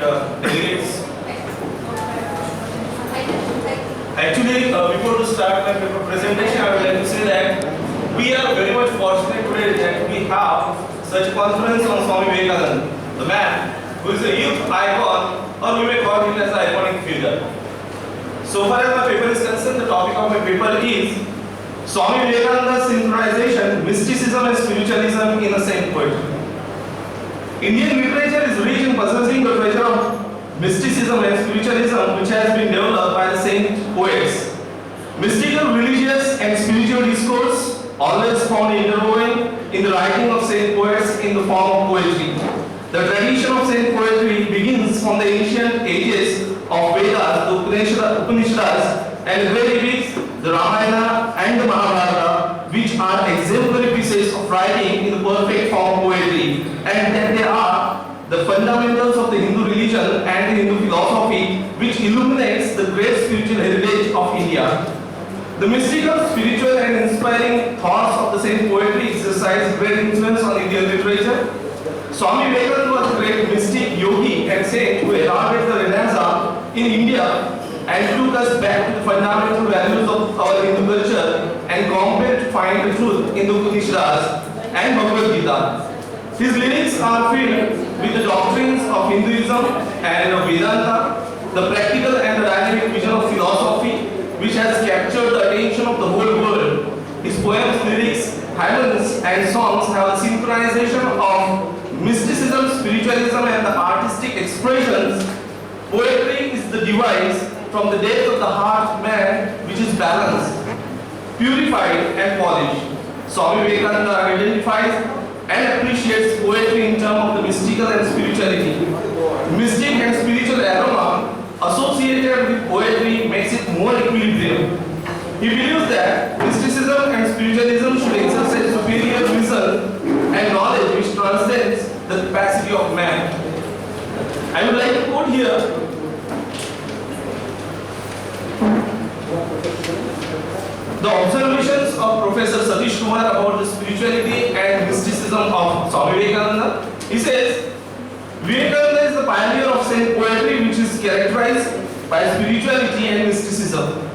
delegates. Actually, before to start my paper presentation, I would like to say that we are very much fortunate today that we have such a conference on Swami Vivekananda, the man who is a youth icon, or we may call him as an iconic figure. So far as my paper is concerned, the topic of my paper is Swami Vivekananda's synchronization, mysticism and spiritualism in a saint poetry. Indian literature is rich in possessing the treasure of mysticism and spiritualism which has been developed by the saint poets. Mystical, religious and spiritual discourse always found interwoven in the writing of saint poets in the form of poetry. The tradition of saint poetry begins from the ancient ages of Vedas, the Upanishads and the great epics, the Ramayana and the Mahabharata, which are exemplary pieces of writing in the perfect form of poetry, and that they are the fundamentals of the Hindu religion and the Hindu philosophy which illuminates the great spiritual heritage of India. The mystical, spiritual and inspiring thoughts of the saint poetry exercise great influence on Indian literature. Swami Vivekananda was a great mystic, yogi and saint who elaborated the Renaissance in India and took us back to the fundamental values of our Hindu culture and compared to find the truth in the Upanishads and Bhagavad Gita. His lyrics are filled with the doctrines of Hinduism and Vedanta, the practical and the dynamic vision of philosophy which has captured the attention of the whole world. His poems, lyrics, hymns and songs have a synchronization of mysticism, spiritualism and the artistic expressions. Poetry is the device from the depth of the heart of man which is balanced, purified and polished. Swami Vivekananda identifies and appreciates poetry in terms of the mystical and spirituality. Mystic and spiritual aroma associated with poetry makes it more equilibrium. He believes that mysticism and spiritualism should exercise superior reason and knowledge which transcends the capacity of man. I would like to quote here the observations of Professor Satish Kumar about the spirituality and mysticism of Swami Vivekananda. He says, Vivekananda is the pioneer of saint poetry which is characterized by spirituality and mysticism.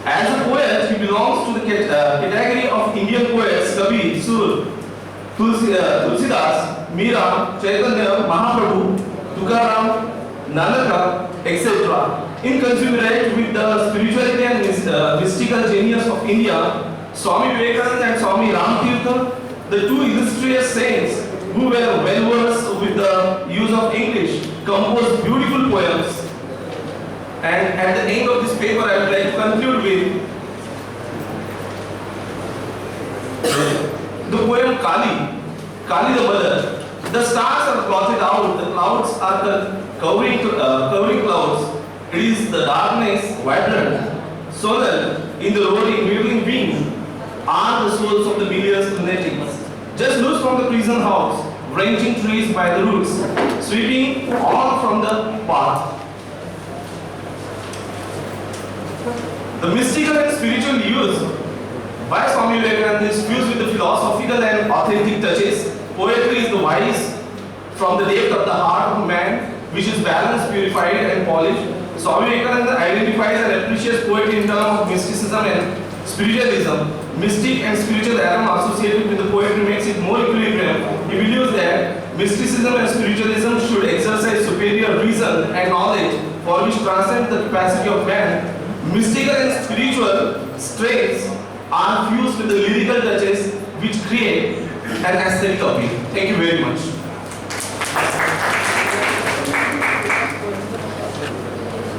As a poet, he belongs to the category of Indian poets Kabir, Suraj, Tulsidas, Meera, Chaitanya, Mahaprabhu, Tukaram, Nanaka, etc. Incongruent with the spirituality and mystical genius of India, Swami Vivekananda and Swami Ramtirtha, the two illustrious saints who were well versed with the use of English, composed beautiful poems. And at the end of this paper, I would like to conclude with the poem Kali, Kali the Mother. The stars are blotted out, the clouds are the covering clouds. It is the darkness, vibrant, solemn, in the roaring, waving wind, are the souls of the millions lunatics. Just loose from the prison house, branching trees by the roots, sweeping all from the path. The mystical and spiritual use by Swami Vivekananda is fused with the philosophical and authentic touches. Poetry is the wise from the depth of the heart of man, which is balanced, purified and polished. Swami Vivekananda identifies and appreciates poetry in terms of mysticism and spiritualism. Mystic and spiritual aroma associated with the poetry makes it more equilibrium. He believes that mysticism and spiritualism should exercise superior reason and knowledge for which transcend the capacity of man. Mystical and spiritual strains are fused with the lyrical touches which create an aesthetic appeal. Thank you very much.